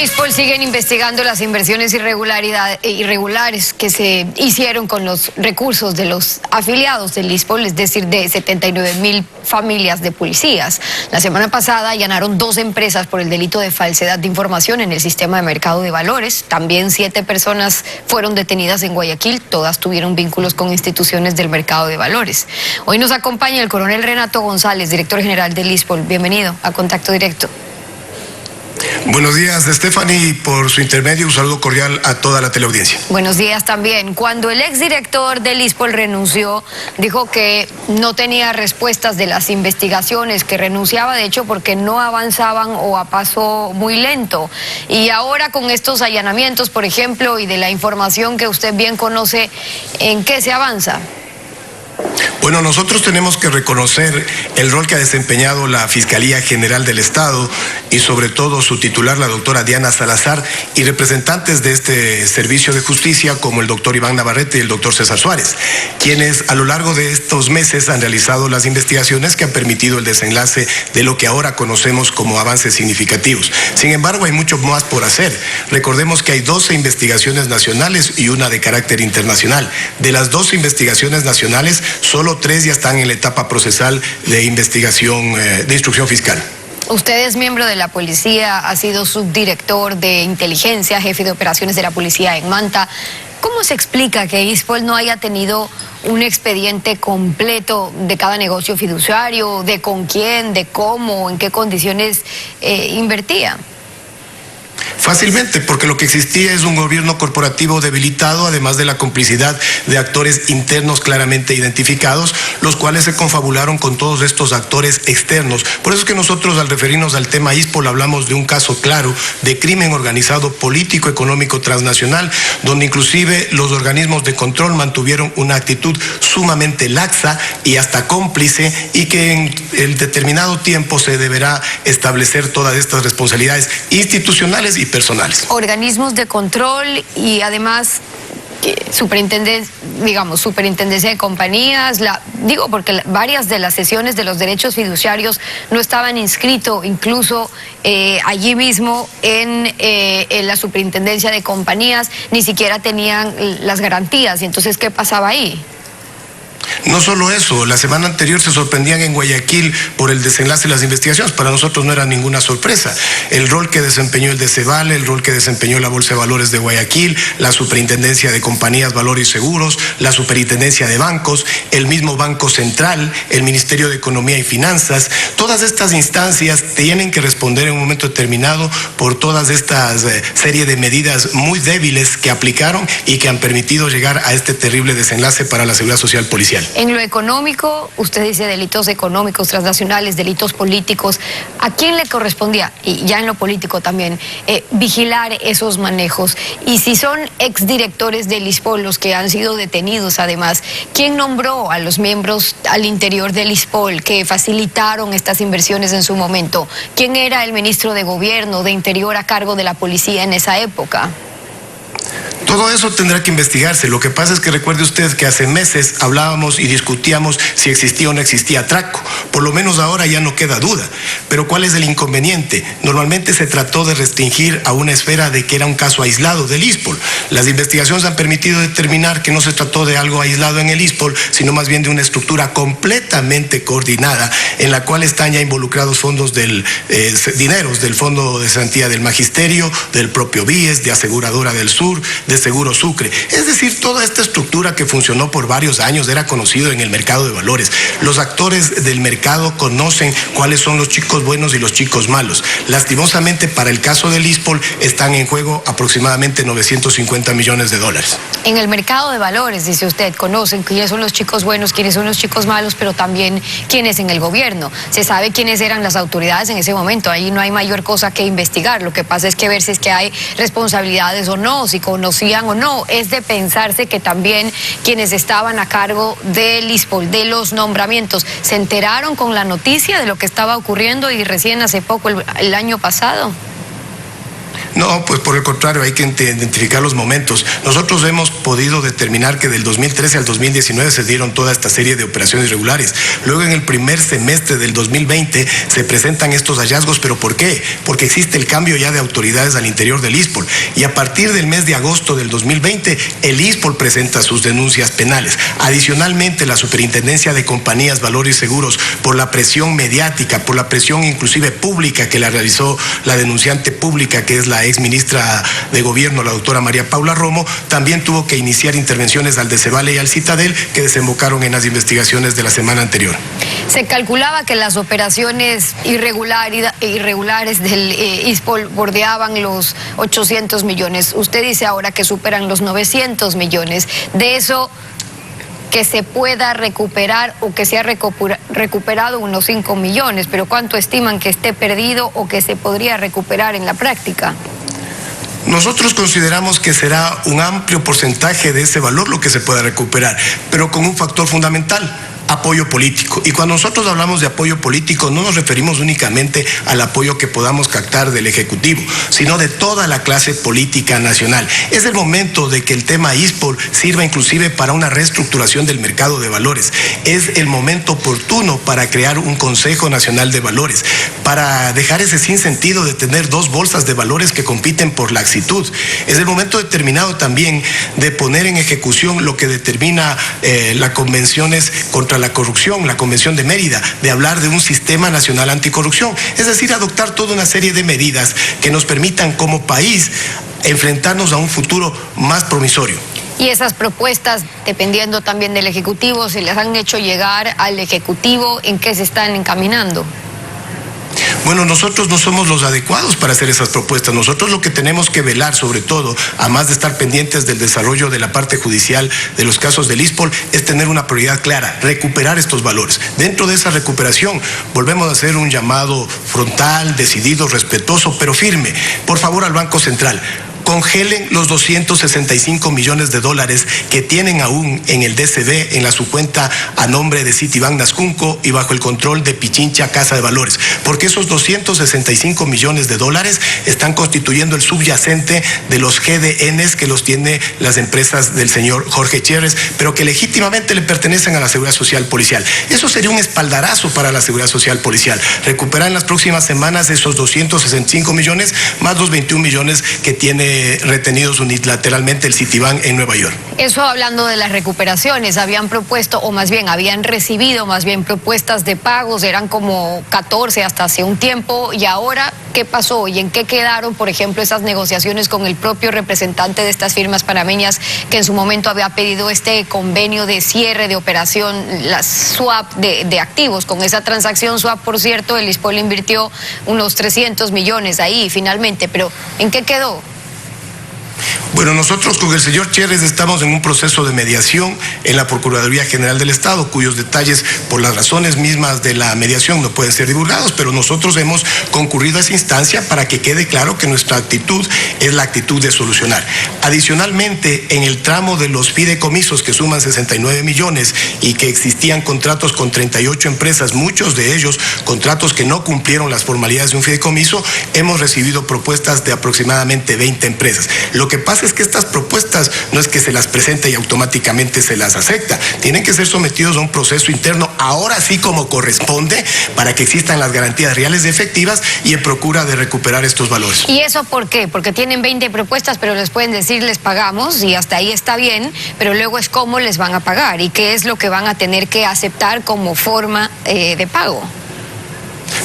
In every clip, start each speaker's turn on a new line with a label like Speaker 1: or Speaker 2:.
Speaker 1: ISPOL siguen investigando las inversiones irregulares que se hicieron con los recursos de los afiliados del ISPOL, es decir, de 79.000 familias de policías. La semana pasada allanaron 2 empresas por el delito de falsedad de información en el sistema de mercado de valores. También 7 personas fueron detenidas en Guayaquil. Todas tuvieron vínculos con instituciones del mercado de valores. Hoy nos acompaña el coronel Renato González, director general del ISPOL. Bienvenido a Contacto Directo.
Speaker 2: Buenos días, Stephanie, por su intermedio un saludo cordial a toda la teleaudiencia.
Speaker 1: Buenos días también. Cuando el exdirector del ISPOL renunció, dijo que no tenía respuestas de las investigaciones, que renunciaba de hecho porque no avanzaban o a paso muy lento. Y ahora con estos allanamientos, por ejemplo, y de la información que usted bien conoce, ¿en qué se avanza?
Speaker 2: Bueno, nosotros tenemos que reconocer el rol que ha desempeñado la Fiscalía General del Estado y sobre todo su titular, la doctora Diana Salazar, y representantes de este servicio de justicia como el doctor Iván Navarrete y el doctor César Suárez, quienes a lo largo de estos meses han realizado las investigaciones que han permitido el desenlace de lo que ahora conocemos como avances significativos. Sin embargo, hay mucho más por hacer. Recordemos que hay 12 investigaciones nacionales y una de carácter internacional. De las 12 investigaciones nacionales, solo 3 ya están en la etapa procesal de investigación, de instrucción fiscal.
Speaker 1: Usted es miembro de la policía, ha sido subdirector de inteligencia, jefe de operaciones de la policía en Manta. ¿Cómo se explica que ISPOL no haya tenido un expediente completo de cada negocio fiduciario, de con quién, de cómo, en qué condiciones invertía?
Speaker 2: Fácilmente, porque lo que existía es un gobierno corporativo debilitado, además de la complicidad de actores internos claramente identificados, los cuales se confabularon con todos estos actores externos. Por eso es que nosotros, al referirnos al tema ISPOL, hablamos de un caso claro de crimen organizado político, económico, transnacional, donde inclusive los organismos de control mantuvieron una actitud sumamente laxa y hasta cómplice, y que en el determinado tiempo se deberá establecer todas estas responsabilidades institucionales y personales.
Speaker 1: Organismos de control y además superintendencia de compañías, digo porque varias de las sesiones de los derechos fiduciarios no estaban inscritos, incluso allí mismo en la superintendencia de compañías ni siquiera tenían las garantías. Y entonces, ¿qué pasaba ahí?
Speaker 2: No solo eso, la semana anterior se sorprendían en Guayaquil por el desenlace de las investigaciones. Para nosotros no era ninguna sorpresa. El rol que desempeñó el DCVAL, el rol que desempeñó la Bolsa de Valores de Guayaquil, la Superintendencia de Compañías, Valores y Seguros, la Superintendencia de Bancos, el mismo Banco Central, el Ministerio de Economía y Finanzas. Todas estas instancias tienen que responder en un momento determinado por todas estas serie de medidas muy débiles que aplicaron y que han permitido llegar a este terrible desenlace para la seguridad social policial.
Speaker 1: En lo económico, usted dice delitos económicos, transnacionales, delitos políticos. ¿A quién le correspondía, y ya en lo político también, vigilar esos manejos? Y si son exdirectores del ISPOL los que han sido detenidos, además, ¿quién nombró a los miembros al interior del ISPOL que facilitaron estas inversiones en su momento? ¿Quién era el ministro de Gobierno, de Interior a cargo de la policía en esa época?
Speaker 2: Todo eso tendrá que investigarse. Lo que pasa es que recuerde usted que hace meses hablábamos y discutíamos si existía o no existía atraco. Por lo menos ahora ya no queda duda. Pero ¿cuál es el inconveniente? Normalmente se trató de restringir a una esfera de que era un caso aislado del ISPOL. Las investigaciones han permitido determinar que no se trató de algo aislado en el ISPOL, sino más bien de una estructura completamente coordinada en la cual están ya involucrados fondos dineros del Fondo de Garantía del Magisterio, del propio BIES, de Aseguradora del Sur, de Seguro Sucre. Es decir, toda esta estructura que funcionó por varios años era conocido en el mercado de valores. Los actores del mercado conocen cuáles son los chicos buenos y los chicos malos. Lastimosamente, para el caso del ISPOL están en juego aproximadamente 950 millones de dólares.
Speaker 1: En el mercado de valores, dice usted, conocen quiénes son los chicos buenos, quiénes son los chicos malos, pero también quiénes en el gobierno. Se sabe quiénes eran las autoridades en ese momento. Ahí no hay mayor cosa que investigar. Lo que pasa es que ver si es que hay responsabilidades o no, si conocían o no. Es de pensarse que también quienes estaban a cargo del ISPOL, de los nombramientos, se enteraron con la noticia de lo que estaba ocurriendo y recién hace poco, el año pasado.
Speaker 2: No, pues por el contrario, hay que identificar los momentos. Nosotros hemos podido determinar que del 2013 al 2019 se dieron toda esta serie de operaciones irregulares. Luego en el primer semestre del 2020 se presentan estos hallazgos, ¿pero por qué? Porque existe el cambio ya de autoridades al interior del ISPOL, y a partir del mes de agosto del 2020 el ISPOL presenta sus denuncias penales. Adicionalmente, la Superintendencia de Compañías, Valores y Seguros, por la presión mediática, por la presión inclusive pública que la realizó la denunciante pública, que es la ex ministra de Gobierno, la doctora María Paula Romo, también tuvo que iniciar intervenciones al Decebale y al Citadel, que desembocaron en las investigaciones de la semana anterior.
Speaker 1: Se calculaba que las operaciones irregulares del ISPOL bordeaban los 800 millones. Usted dice ahora que superan los 900 millones. De eso, que se pueda recuperar o que se ha recuperado unos 5 millones, pero ¿cuánto estiman que esté perdido o que se podría recuperar en la práctica?
Speaker 2: Nosotros consideramos que será un amplio porcentaje de ese valor lo que se pueda recuperar, pero con un factor fundamental: apoyo político. Y cuando nosotros hablamos de apoyo político, no nos referimos únicamente al apoyo que podamos captar del Ejecutivo, sino de toda la clase política nacional. Es el momento de que el tema ISPOL sirva inclusive para una reestructuración del mercado de valores. Es el momento oportuno para crear un Consejo Nacional de Valores, para dejar ese sinsentido de tener dos bolsas de valores que compiten por la laxitud. Es el momento determinado también de poner en ejecución lo que determina las convenciones contra la corrupción, la Convención de Mérida, de hablar de un sistema nacional anticorrupción, es decir, adoptar toda una serie de medidas que nos permitan como país enfrentarnos a un futuro más promisorio.
Speaker 1: Y esas propuestas, dependiendo también del Ejecutivo, ¿se les han hecho llegar al Ejecutivo? ¿En qué se están encaminando?
Speaker 2: Bueno, nosotros no somos los adecuados para hacer esas propuestas. Nosotros lo que tenemos que velar, sobre todo, además de estar pendientes del desarrollo de la parte judicial de los casos del ISPOL, es tener una prioridad clara: recuperar estos valores. Dentro de esa recuperación, volvemos a hacer un llamado frontal, decidido, respetuoso, pero firme. Por favor, al Banco Central: congelen los 265 millones de dólares que tienen aún en el DCB, en la subcuenta a nombre de Citibank Nascunco y bajo el control de Pichincha Casa de Valores, porque esos 265 millones de dólares están constituyendo el subyacente de los GDNs que los tiene las empresas del señor Jorge Chérez, pero que legítimamente le pertenecen a la Seguridad Social Policial. Eso sería un espaldarazo para la Seguridad Social Policial: recuperar en las próximas semanas esos 265 millones más los 21 millones que tiene retenidos unilateralmente el Citibank en Nueva York.
Speaker 1: Eso hablando de las recuperaciones, habían propuesto, o más bien habían recibido propuestas de pagos, eran como 14 hasta hace un tiempo, y ahora, ¿qué pasó? ¿Y en qué quedaron, por ejemplo, esas negociaciones con el propio representante de estas firmas panameñas que en su momento había pedido este convenio de cierre de operación, la swap de activos? Con esa transacción swap, por cierto, el ISPOL invirtió unos 300 millones ahí finalmente, pero ¿en qué quedó?
Speaker 2: Bueno, nosotros con el señor Chérez estamos en un proceso de mediación en la Procuraduría General del Estado, cuyos detalles, por las razones mismas de la mediación, no pueden ser divulgados, pero nosotros hemos concurrido a esa instancia para que quede claro que nuestra actitud es la actitud de solucionar. Adicionalmente, en el tramo de los fideicomisos, que suman 69 millones y que existían contratos con 38 empresas, muchos de ellos contratos que no cumplieron las formalidades de un fideicomiso, hemos recibido propuestas de aproximadamente 20 empresas. Lo que pasa es que estas propuestas no es que se las presente y automáticamente se las acepta. Tienen que ser sometidos a un proceso interno, ahora sí como corresponde, para que existan las garantías reales y efectivas y en procura de recuperar estos valores.
Speaker 1: ¿Y eso por qué? Porque tienen 20 propuestas, pero les pueden decir les pagamos y hasta ahí está bien, pero luego es cómo les van a pagar y qué es lo que van a tener que aceptar como forma de pago.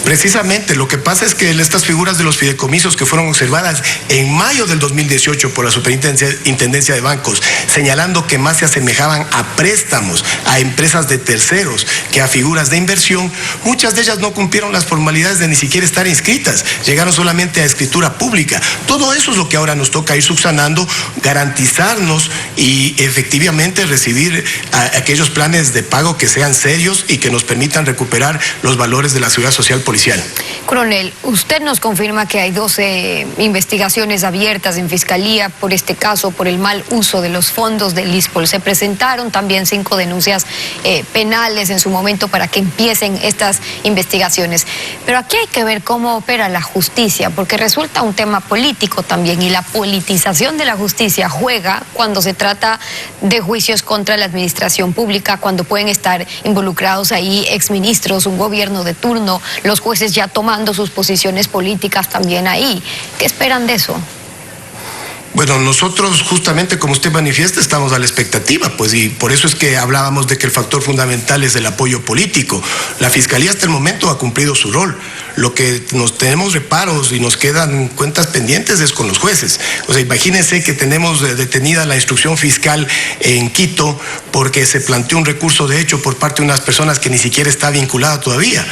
Speaker 2: Precisamente, lo que pasa es que estas figuras de los fideicomisos que fueron observadas en mayo del 2018 por la Superintendencia de Bancos, señalando que más se asemejaban a préstamos a empresas de terceros que a figuras de inversión, muchas de ellas no cumplieron las formalidades de ni siquiera estar inscritas, llegaron solamente a escritura pública. Todo eso es lo que ahora nos toca ir subsanando, garantizarnos y efectivamente recibir aquellos planes de pago que sean serios y que nos permitan recuperar los valores de la Seguridad Social Policial policial.
Speaker 1: Coronel, usted nos confirma que hay 12 investigaciones abiertas en Fiscalía por este caso, por el mal uso de los fondos del ISPOL. Se presentaron también 5 denuncias penales en su momento para que empiecen estas investigaciones. Pero aquí hay que ver cómo opera la justicia, porque resulta un tema político también, y la politización de la justicia juega cuando se trata de juicios contra la administración pública, cuando pueden estar involucrados ahí exministros, un gobierno de turno, los jueces ya tomando sus posiciones políticas también ahí. ¿Qué esperan de eso?
Speaker 2: Bueno, nosotros justamente como usted manifiesta estamos a la expectativa, pues, y por eso es que hablábamos de que el factor fundamental es el apoyo político. La Fiscalía hasta el momento ha cumplido su rol. Lo que nos tenemos reparos y nos quedan cuentas pendientes es con los jueces. O sea, imagínense que tenemos detenida la instrucción fiscal en Quito porque se planteó un recurso de hecho por parte de unas personas que ni siquiera está vinculada todavía.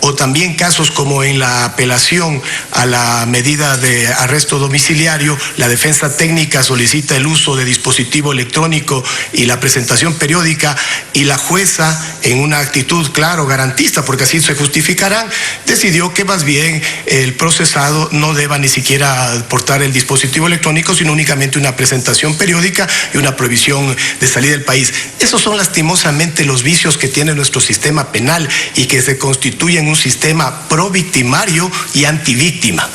Speaker 2: O también casos como en la apelación a la medida de arresto domiciliario, la defensa técnica solicita el uso de dispositivo electrónico y la presentación periódica, y la jueza, en una actitud, claro, garantista, porque así se justificarán, decidió que más bien el procesado no deba ni siquiera portar el dispositivo electrónico, sino únicamente una presentación periódica y una prohibición de salir del país. Esos son lastimosamente los vicios que tiene nuestro sistema penal y que se constituyen un sistema pro-victimario y antivíctima.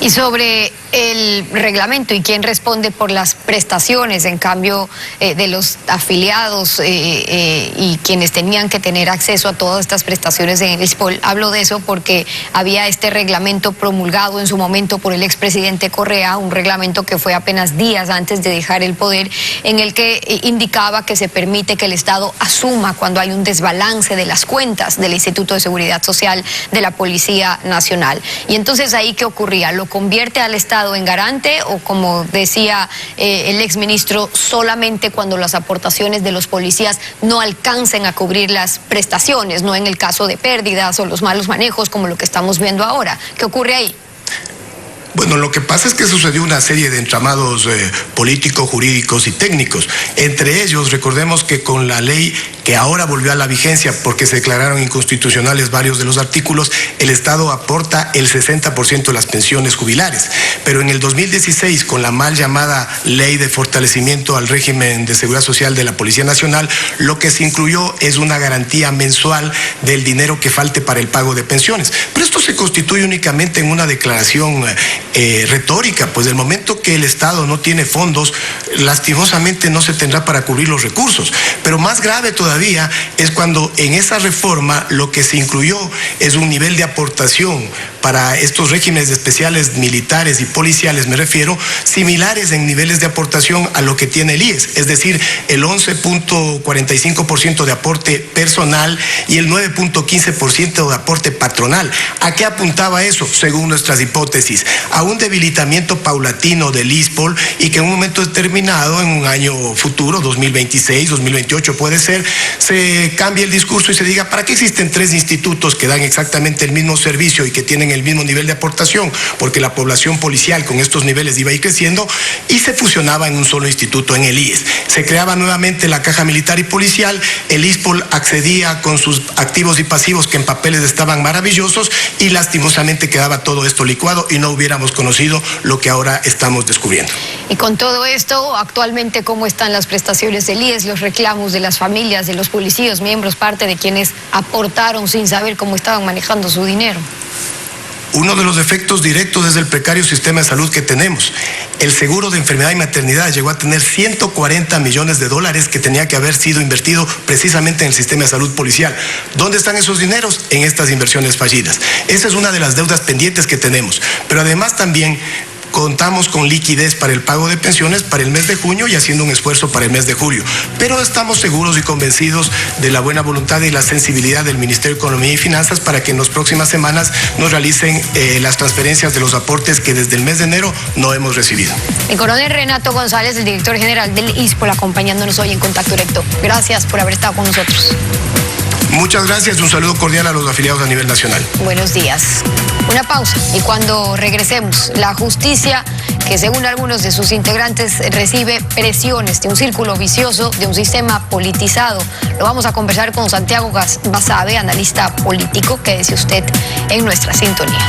Speaker 1: Y sobre el reglamento y quién responde por las prestaciones en cambio de los afiliados y quienes tenían que tener acceso a todas estas prestaciones en el ISPOL. Hablo de eso porque había este reglamento promulgado en su momento por el expresidente Correa, un reglamento que fue apenas días antes de dejar el poder, en el que indicaba que se permite que el Estado asuma cuando hay un desbalance de las cuentas del Instituto de Seguridad Social de la Policía Nacional. Y entonces ahí, ¿qué ocurría? ¿Lo convierte al Estado en garante o, como decía el exministro, solamente cuando las aportaciones de los policías no alcancen a cubrir las prestaciones, no en el caso de pérdidas o los malos manejos como lo que estamos viendo ahora? ¿Qué ocurre ahí?
Speaker 2: Bueno, lo que pasa es que sucedió una serie de entramados políticos, jurídicos y técnicos. Entre ellos, recordemos que con la ley que ahora volvió a la vigencia porque se declararon inconstitucionales varios de los artículos, el Estado aporta el 60% de las pensiones jubilares. Pero en el 2016, con la mal llamada Ley de Fortalecimiento al Régimen de Seguridad Social de la Policía Nacional, lo que se incluyó es una garantía mensual del dinero que falte para el pago de pensiones. Pero esto se constituye únicamente en una declaración retórica, pues del momento que el Estado no tiene fondos, lastimosamente no se tendrá para cubrir los recursos. Pero más grave todavía es cuando en esa reforma lo que se incluyó es un nivel de aportación para estos regímenes especiales militares y policiales, me refiero, similares en niveles de aportación a lo que tiene el IES, es decir, el 11.45% de aporte personal y el 9.15% de aporte patronal. ¿A qué apuntaba eso? Según nuestras hipótesis, a un debilitamiento paulatino del ISPOL, y que en un momento determinado, en un año futuro, 2026, 2028 puede ser, se cambie el discurso y se diga, ¿para qué existen 3 institutos que dan exactamente el mismo servicio y que tienen el mismo nivel de aportación? Porque la población policial con estos niveles iba a ir creciendo y se fusionaba en un solo instituto, en el IES. Se creaba nuevamente la Caja Militar y Policial, el ISPOL accedía con sus activos y pasivos que en papeles estaban maravillosos, y lastimosamente quedaba todo esto licuado y no hubiéramos conocido lo que ahora estamos descubriendo.
Speaker 1: Y con todo esto, actualmente, ¿cómo están las prestaciones del IES, los reclamos de las familias, de los policías, miembros, parte de quienes aportaron sin saber cómo estaban manejando su dinero?
Speaker 2: Uno de los efectos directos es el precario sistema de salud que tenemos. El seguro de enfermedad y maternidad llegó a tener 140 millones de dólares que tenía que haber sido invertido precisamente en el sistema de salud policial. ¿Dónde están esos dineros? En estas inversiones fallidas. Esa es una de las deudas pendientes que tenemos. Pero además también contamos con liquidez para el pago de pensiones para el mes de junio y haciendo un esfuerzo para el mes de julio. Pero estamos seguros y convencidos de la buena voluntad y la sensibilidad del Ministerio de Economía y Finanzas para que en las próximas semanas nos realicen las transferencias de los aportes que desde el mes de enero no hemos recibido.
Speaker 1: El coronel Renato González, el director general del ISPOL, acompañándonos hoy en Contacto Directo. Gracias por haber estado con nosotros.
Speaker 2: Muchas gracias y un saludo cordial a los afiliados a nivel nacional.
Speaker 1: Buenos días. Una pausa y cuando regresemos, la justicia que según algunos de sus integrantes recibe presiones de un círculo vicioso, de un sistema politizado. Lo vamos a conversar con Santiago Basabe, analista político. Quédese usted en nuestra sintonía.